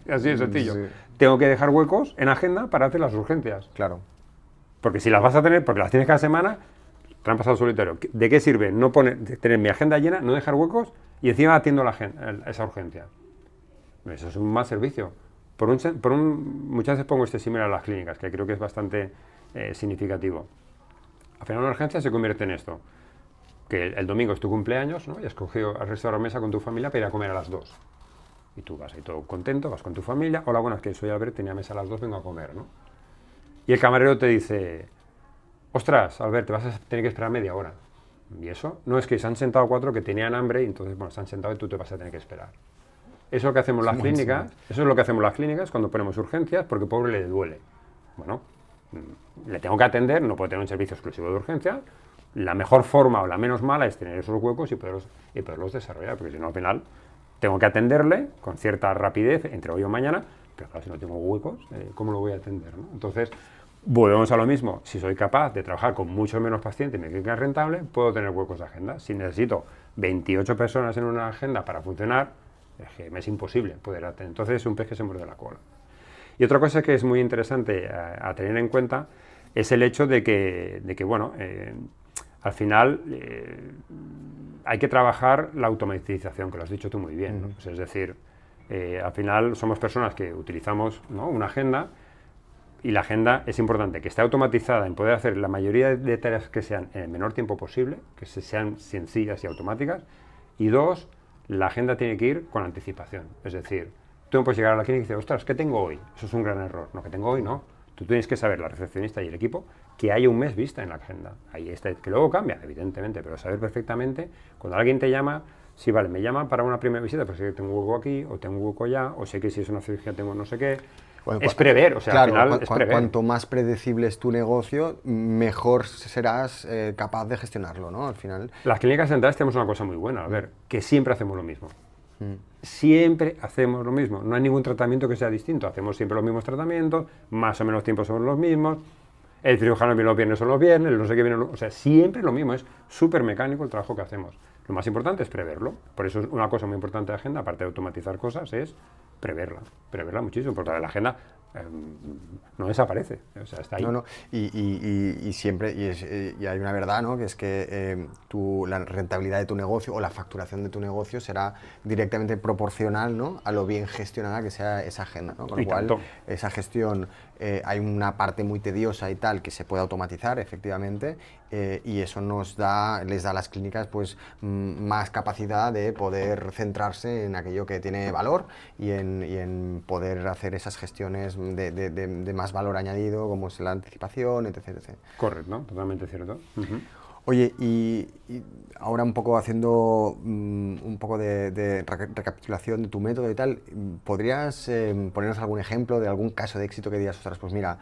Así de sencillo. Sí. Tengo que dejar huecos en agenda para hacer las urgencias. Claro. Porque si las vas a tener, porque las tienes cada semana, trampas al solitario. ¿De qué sirve no tener mi agenda llena, no dejar huecos y encima atiendo esa urgencia? Eso es un mal servicio. Muchas veces pongo este símil a las clínicas, que creo que es bastante significativo. Al final una urgencia se convierte en esto. Que el domingo es tu cumpleaños, ¿no? Y has reservado mesa con tu familia para ir a comer a las 2. Y tú vas ahí todo contento, vas con tu familia. Hola, buenas, que soy Albert, tenía mesa a las 2, vengo a comer, ¿no? Y el camarero te dice, ostras, Albert, te vas a tener que esperar media hora. ¿Y eso? No, es que se han sentado 4 que tenían hambre y entonces, bueno, se han sentado y tú te vas a tener que esperar. Eso es lo que hacemos las clínicas, eso es lo que hacemos las clínicas cuando ponemos urgencias, porque pobre le duele. Bueno, le tengo que atender, no puedo tener un servicio exclusivo de urgencia. La mejor forma o la menos mala es tener esos huecos y poderlos desarrollar, porque si no, al final, tengo que atenderle con cierta rapidez entre hoy o mañana, pero claro, si no tengo huecos, ¿cómo lo voy a atender, ¿no? Entonces, volvemos a lo mismo. Si soy capaz de trabajar con muchos menos pacientes y me queda rentable, puedo tener huecos de agenda. Si necesito 28 personas en una agenda para funcionar, es que me es imposible poder atender. Entonces, es un pez que se muerde la cola. Y otra cosa que es muy interesante a tener en cuenta es el hecho de que bueno, al final hay que trabajar la automatización, que lo has dicho tú muy bien, ¿no? Pues es decir, al final somos personas que utilizamos, ¿no?, una agenda, y la agenda es importante que esté automatizada en poder hacer la mayoría de tareas que sean en el menor tiempo posible, que sean sencillas y automáticas, y 2, la agenda tiene que ir con anticipación. Es decir, tú no puedes llegar a la clínica y decir, ostras, ¿qué tengo hoy? Eso es un gran error. No, que tengo hoy, no. Tú tienes que saber, la recepcionista y el equipo, que haya un mes vista en la agenda. Ahí está, que luego cambia, evidentemente, pero saber perfectamente, cuando alguien te llama, sí, vale, me llaman para una primera visita, pues sé que tengo un hueco aquí, o tengo un hueco allá, o sé que si es una cirugía tengo no sé qué. Bueno, es prever, o sea, claro, al final es prever. Cuanto más predecible es tu negocio, mejor serás capaz de gestionarlo, ¿no? Al final. Las clínicas dentales tenemos una cosa muy buena, a ver, que siempre hacemos lo mismo. Siempre hacemos lo mismo, no hay ningún tratamiento que sea distinto, hacemos siempre los mismos tratamientos, más o menos tiempo son los mismos, el cirujano viene los viernes son los viernes, no sé qué viene, o sea, siempre lo mismo, es súper mecánico el trabajo que hacemos. Lo más importante es preverlo, por eso es una cosa muy importante de la agenda, aparte de automatizar cosas, es preverla muchísimo, porque la agenda no desaparece, o sea, está ahí. No, y siempre, y hay una verdad, ¿no?, que es que la rentabilidad de tu negocio o la facturación de tu negocio será directamente proporcional, ¿no?, a lo bien gestionada que sea esa agenda, ¿no? Con lo cual, esa gestión, hay una parte muy tediosa y tal que se puede automatizar, efectivamente, y eso les da a las clínicas pues más capacidad de poder centrarse en aquello que tiene valor y en poder hacer esas gestiones de más valor añadido, como es la anticipación, etc. Correcto, ¿no? Totalmente cierto. Oye, y ahora un poco haciendo un poco de recapitulación de tu método y tal, ¿podrías ponernos algún ejemplo de algún caso de éxito que digas, ostras, pues mira,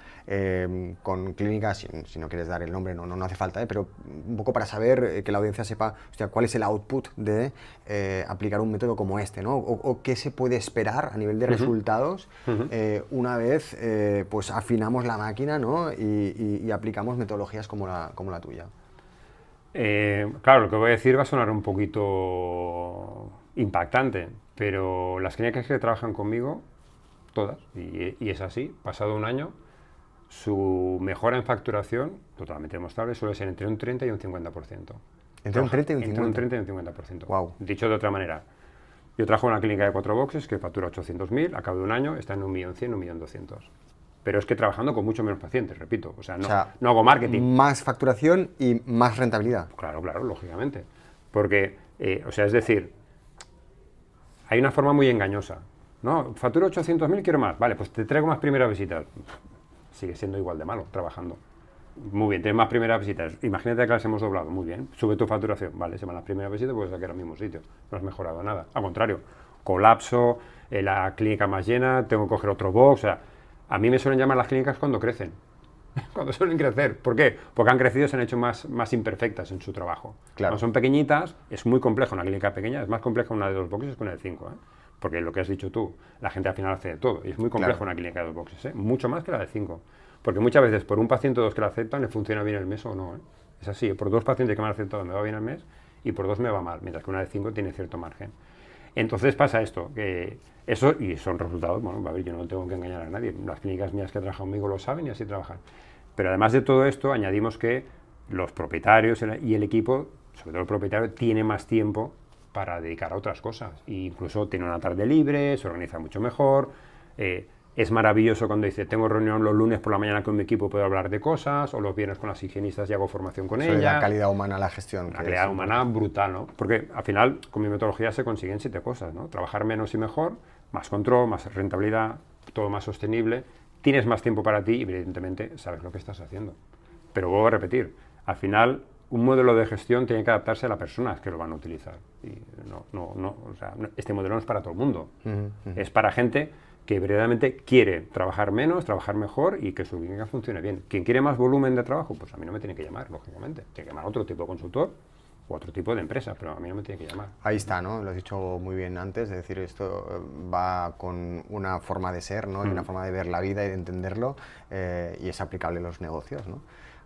con clínicas, si no quieres dar el nombre, no hace falta, pero un poco para saber que la audiencia sepa, hostia, cuál es el output de aplicar un método como este, ¿no? O qué se puede esperar a nivel de resultados una vez pues afinamos la máquina, ¿no? y aplicamos metodologías como la tuya. Claro, lo que voy a decir va a sonar un poquito impactante, pero las clínicas que trabajan conmigo, todas, y es así, pasado un año, su mejora en facturación, totalmente demostrable, suele ser entre un 30 y un 50%. ¿Entre un 30 y un 50%? Entre un 30 y un 50%. Wow. Dicho de otra manera, yo trabajo en una clínica de 4 boxes que factura 800.000, a cabo de un año está en 1.100.000, 1.200.000. Pero es que trabajando con mucho menos pacientes, repito. O sea, no hago marketing. Más facturación y más rentabilidad. Claro, lógicamente. Porque, es decir, hay una forma muy engañosa. No, facturo 800.000, quiero más. Vale, pues te traigo más primeras visitas. Sigue siendo igual de malo trabajando. Muy bien, tienes más primeras visitas. Imagínate que las hemos doblado. Muy bien, sube tu facturación. Vale, se van las primeras visitas, puedes sacar al mismo sitio. No has mejorado nada. Al contrario, colapso, la clínica más llena, tengo que coger otro box. O sea, a mí me suelen llamar las clínicas cuando crecen, cuando suelen crecer. ¿Por qué? Porque han crecido y se han hecho más imperfectas en su trabajo. Claro. Cuando son pequeñitas, es muy complejo una clínica pequeña, es más compleja una de 2 boxes que una de 5. Porque lo que has dicho tú, la gente al final hace de todo. Y es muy complejo una clínica de 2 boxes, mucho más que la de 5. Porque muchas veces por un paciente o 2 que la aceptan, le funciona bien el mes o no. Es así, por 2 pacientes que me han aceptado me va bien el mes y por 2 me va mal, mientras que una de 5 tiene cierto margen. Entonces pasa esto, que eso, y son resultados, bueno, a ver, yo no tengo que engañar a nadie, las clínicas mías que trabajan conmigo lo saben y así trabajan. Pero además de todo esto, añadimos que los propietarios y el equipo, sobre todo el propietario, tiene más tiempo para dedicar a otras cosas. E incluso tiene una tarde libre, se organiza mucho mejor. Es maravilloso cuando dice, tengo reunión los lunes por la mañana con mi equipo, puedo hablar de cosas, o los viernes con las higienistas y hago formación con ellas. La calidad humana, la gestión. La calidad humana brutal, ¿no? Porque al final, con mi metodología se consiguen 7 cosas, ¿no? Trabajar menos y mejor, más control, más rentabilidad, todo más sostenible, tienes más tiempo para ti y evidentemente sabes lo que estás haciendo. Pero vuelvo a repetir, al final un modelo de gestión tiene que adaptarse a las personas que lo van a utilizar. Y este modelo no es para todo el mundo, es para gente que verdaderamente quiere trabajar menos, trabajar mejor y que su clínica funcione bien. Quien quiere más volumen de trabajo, pues a mí no me tiene que llamar, lógicamente. Tiene que llamar a otro tipo de consultor o otro tipo de empresa, pero a mí no me tiene que llamar. Ahí está, ¿no? Lo has dicho muy bien antes, es decir, esto va con una forma de ser, ¿no? Y una forma de ver la vida y de entenderlo, y es aplicable en los negocios, ¿no?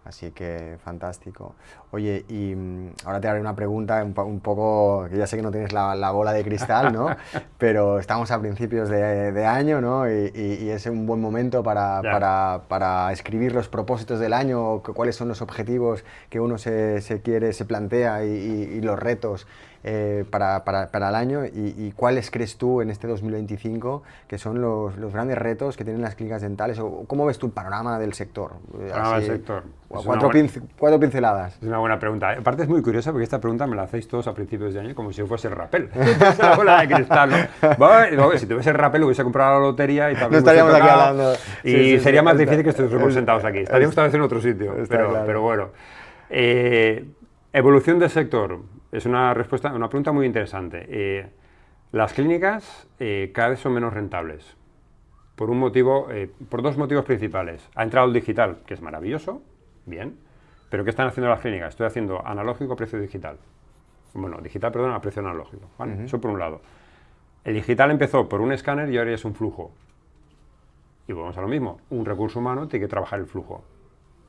Así que fantástico. Oye, y ahora te haré una pregunta un poco, que ya sé que no tienes la bola de cristal, ¿no? Pero estamos a principios de año, ¿no? Y es un buen momento para escribir los propósitos del año, cuáles son los objetivos que uno se plantea y los retos para el año, y cuáles crees tú en este 2025 que son los grandes retos que tienen las clínicas dentales, o cómo ves tú el panorama del sector. Panorama del sector. Cuatro pinceladas. Es una buena pregunta. Aparte es muy curiosa porque esta pregunta me la hacéis todos a principios de año como si yo fuese el rapel. La bola de cristal, ¿no? Bueno, si tuviese el rapel hubiese comprado la lotería y tal. No estaríamos aquí hablando. Y sería más difícil que estuviésemos sentados aquí. Estaríamos tal vez en otro sitio. Pero bueno. Evolución del sector. Es una pregunta muy interesante. Las clínicas cada vez son menos rentables. Por 2 motivos principales. Ha entrado el digital, que es maravilloso, bien, pero ¿qué están haciendo las clínicas? Estoy haciendo analógico a precio digital. Bueno, digital, perdón, a precio analógico, ¿vale? Eso por un lado. El digital empezó por un escáner y ahora ya es un flujo. Y volvemos a lo mismo, un recurso humano tiene que trabajar el flujo,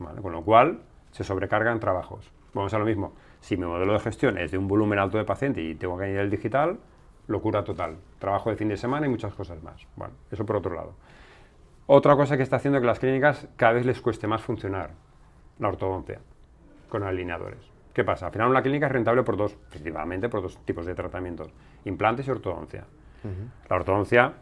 ¿vale? Con lo cual se sobrecargan trabajos. Vamos a lo mismo, si mi modelo de gestión es de un volumen alto de paciente y tengo que añadir el digital, locura total. Trabajo de fin de semana y muchas cosas más. Bueno, eso por otro lado. Otra cosa que está haciendo que las clínicas cada vez les cueste más funcionar, la ortodoncia, con alineadores. ¿Qué pasa? Al final una clínica es rentable principalmente por 2 tipos de tratamientos, implantes y ortodoncia. La ortodoncia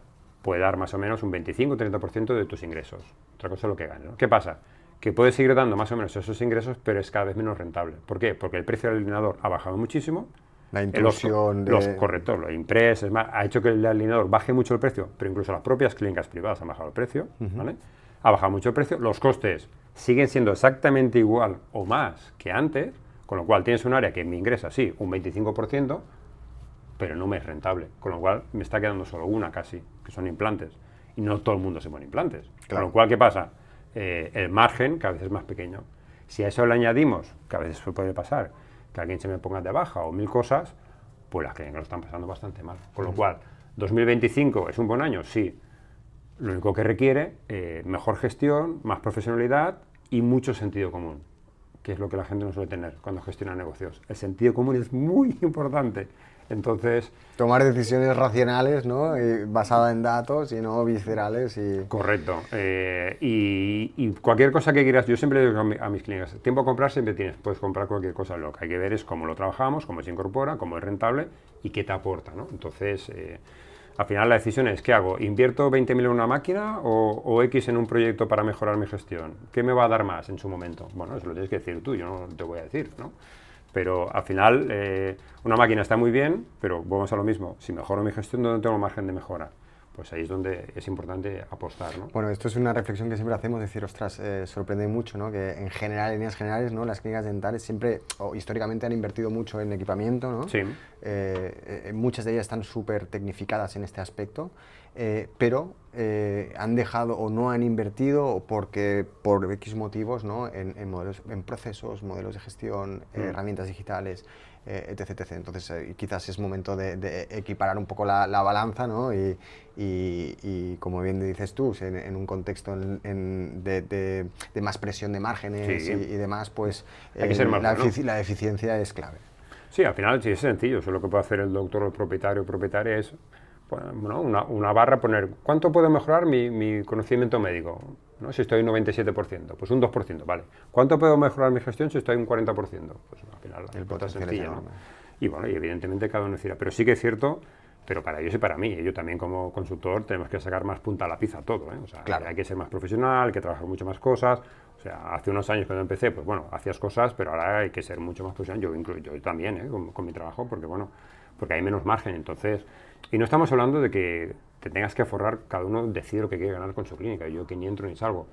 puede dar más o menos un 25-30% de tus ingresos. Otra cosa es lo que ganes, ¿no? ¿Qué pasa? Que puedes seguir dando más o menos esos ingresos, pero es cada vez menos rentable. ¿Por qué? Porque el precio del alineador ha bajado muchísimo. La intrusión Correcto, los impress, ha hecho que el alineador baje mucho el precio, pero incluso las propias clínicas privadas han bajado el precio, ¿vale? Ha bajado mucho el precio, los costes siguen siendo exactamente igual o más que antes, Con lo cual tienes un área que me ingresa, sí, un 25%, pero no me es rentable. Con lo cual me está quedando solo una casi, que son implantes. Y no todo el mundo se pone implantes. Con lo cual, ¿qué pasa? El margen cada vez es más pequeño. Si a eso le añadimos, que a veces puede pasar, que alguien se me ponga de baja o 1000 cosas, pues las clínicas lo están pasando bastante mal. Con lo cual, 2025 es un buen año, sí. Lo único que requiere, mejor gestión, más profesionalidad y mucho sentido común, que es lo que la gente no suele tener cuando gestiona negocios. El sentido común es muy importante. Entonces, tomar decisiones racionales, ¿no? Basadas en datos y no viscerales. Correcto. Y cualquier cosa que quieras, yo siempre digo a mis clínicas, tiempo a comprar siempre tienes, puedes comprar cualquier cosa. Lo que hay que ver es cómo lo trabajamos, cómo se incorpora, cómo es rentable y qué te aporta, ¿no? Entonces, al final la decisión es, ¿qué hago? ¿Invierto 20.000 en una máquina o X en un proyecto para mejorar mi gestión? ¿Qué me va a dar más en su momento? Bueno, eso lo tienes que decir tú, yo no te voy a decir, ¿no? Pero al final, una máquina está muy bien, pero vamos a lo mismo. Si mejoro mi gestión, ¿dónde tengo margen de mejora? Pues ahí es donde es importante apostar, ¿no? Bueno, esto es una reflexión que siempre hacemos, decir, ostras, sorprende mucho, ¿no? Que en general, en líneas generales, ¿no? Las clínicas dentales siempre, o históricamente, han invertido mucho en equipamiento, ¿no? Sí. Muchas de ellas están súper tecnificadas en este aspecto, pero han dejado o no han invertido porque por X motivos, ¿no? En modelos, en procesos, modelos de gestión, herramientas digitales, etc, etc. Entonces quizás es momento de equiparar un poco la balanza, ¿no? Y como bien dices tú, en un contexto de más presión de márgenes y demás, pues hay que ser más la eficiencia es clave. Sí, al final sí es sencillo. Eso es lo que puede hacer el doctor o el propietario o propietaria es, bueno, una barra, poner ¿cuánto puedo mejorar mi conocimiento médico? ¿No? Si estoy en 97%, pues un 2%, vale. ¿Cuánto puedo mejorar mi gestión si estoy en 40%? Pues al final la respuesta es sencilla, ¿no? Y bueno, y evidentemente cada uno decirá, pero sí que es cierto, pero para ellos y para mí, yo también como consultor tenemos que sacar más punta a la pizza todo, ¿eh? O sea, claro, hay que ser más profesional, hay que trabajar mucho más cosas. O sea, hace unos años cuando empecé, pues bueno, hacías cosas, pero ahora hay que ser mucho más profesional, yo también, con mi trabajo, porque bueno, porque hay menos margen, entonces, y no estamos hablando de que te tengas que forrar, cada uno decide lo que quiere ganar con su clínica, yo que ni entro ni salgo,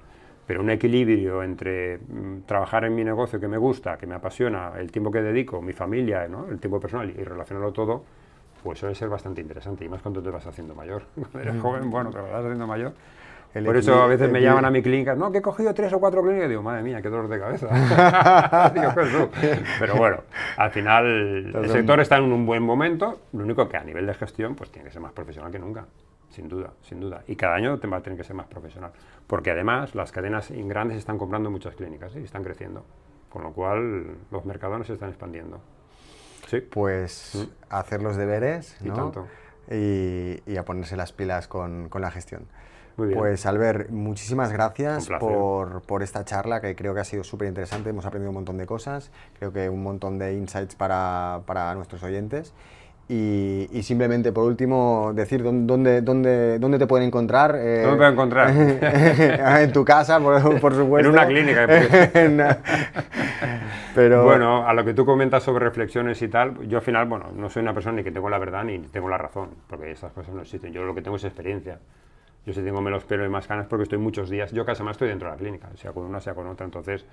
pero un equilibrio entre trabajar en mi negocio que me gusta, que me apasiona, el tiempo que dedico, mi familia, ¿no? El tiempo personal y relacionarlo todo, pues suele ser bastante interesante, y más cuando te vas haciendo mayor. Cuando eres joven, bueno, te vas haciendo mayor. Por eso a veces me llaman a mi clínica, no, que he cogido 3 o 4 clínicas, y digo, madre mía, qué dolor de cabeza. Digo, pero bueno, al final el sector está en un buen momento, lo único que a nivel de gestión pues tiene que ser más profesional que nunca, sin duda, sin duda. Y cada año va a tener que ser más profesional, porque además las cadenas grandes están comprando muchas clínicas y están creciendo, con lo cual los mercados se están expandiendo. Sí. Pues hacer los deberes, ¿no? Y tanto. Y a ponerse las pilas con la gestión. Muy bien. Pues Albert, muchísimas gracias por esta charla, que creo que ha sido súper interesante, hemos aprendido un montón de cosas, creo que un montón de insights para nuestros oyentes. Y simplemente, por último, decir dónde te pueden encontrar. ¿Dónde me pueden encontrar? En tu casa, por supuesto. En una clínica. Pero... Bueno, a lo que tú comentas sobre reflexiones y tal, yo al final, bueno, no soy una persona ni que tengo la verdad ni tengo la razón, porque esas cosas no existen. Yo lo que tengo es experiencia. Yo sí tengo menos pelo y más canas porque estoy muchos días, yo casi más estoy dentro de la clínica, sea con una, sea con otra. Entonces,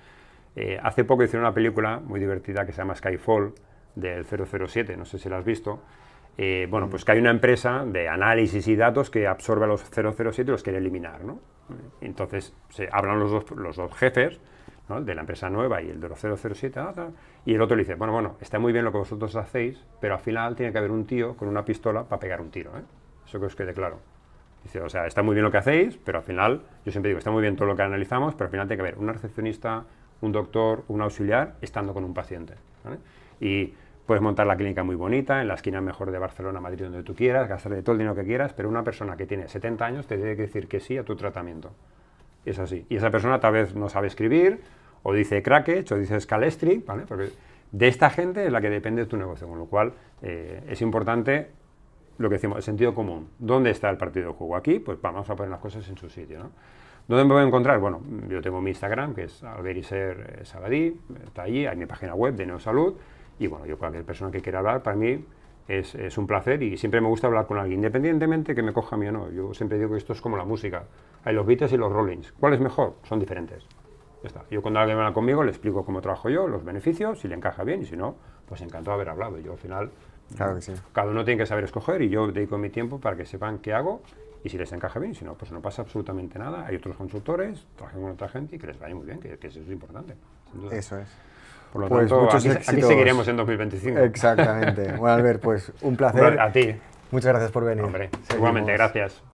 hace poco hicieron una película muy divertida que se llama Skyfall, del 007, no sé si la has visto. Bueno, pues que hay una empresa de análisis y datos que absorbe a los 007 y los quiere eliminar, ¿no? Entonces, hablan los dos jefes, ¿no? De la empresa nueva y el de los 007, y el otro le dice, bueno, está muy bien lo que vosotros hacéis, pero al final tiene que haber un tío con una pistola para pegar un tiro, ¿eh? Eso que os quede claro. Dice, o sea, está muy bien lo que hacéis, pero al final, yo siempre digo, está muy bien todo lo que analizamos, pero al final tiene que haber una recepcionista, un doctor, un auxiliar, estando con un paciente, ¿vale? Y puedes montar la clínica muy bonita, en la esquina mejor de Barcelona, Madrid, donde tú quieras, gastarle todo el dinero que quieras, pero una persona que tiene 70 años te tiene que decir que sí a tu tratamiento. Es así. Y esa persona tal vez no sabe escribir, o dice crackage, o dice scalestri, ¿vale? Porque de esta gente es la que depende de tu negocio, con lo cual es importante lo que decimos, el sentido común. ¿Dónde está el partido de juego? Aquí, pues vamos a poner las cosas en su sitio, ¿no? ¿Dónde me voy a encontrar? Bueno, yo tengo mi Instagram, que es Alberiser Sabadí, está allí, hay mi página web de Neosalud, y bueno, yo cualquier persona que quiera hablar, para mí es un placer y siempre me gusta hablar con alguien, independientemente que me coja a mí o no. Yo siempre digo que esto es como la música, hay los Beatles y los Rollins. ¿Cuál es mejor? Son diferentes. Ya está. Yo cuando alguien habla conmigo le explico cómo trabajo yo, los beneficios, si le encaja bien y si no, pues encantado de haber hablado. Yo al final, Claro que sí. cada uno tiene que saber escoger y yo dedico mi tiempo para que sepan qué hago y si les encaja bien y si no, pues no pasa absolutamente nada. Hay otros consultores, trabajan con otra gente y que les vaya muy bien, que eso es importante, sin duda. Eso es. Por lo Pues tanto, muchos aquí éxitos. seguiremos en 2025. Exactamente. Bueno, Albert, pues un placer. A ti, Muchas gracias por venir. hombre. Seguimos. Igualmente, gracias.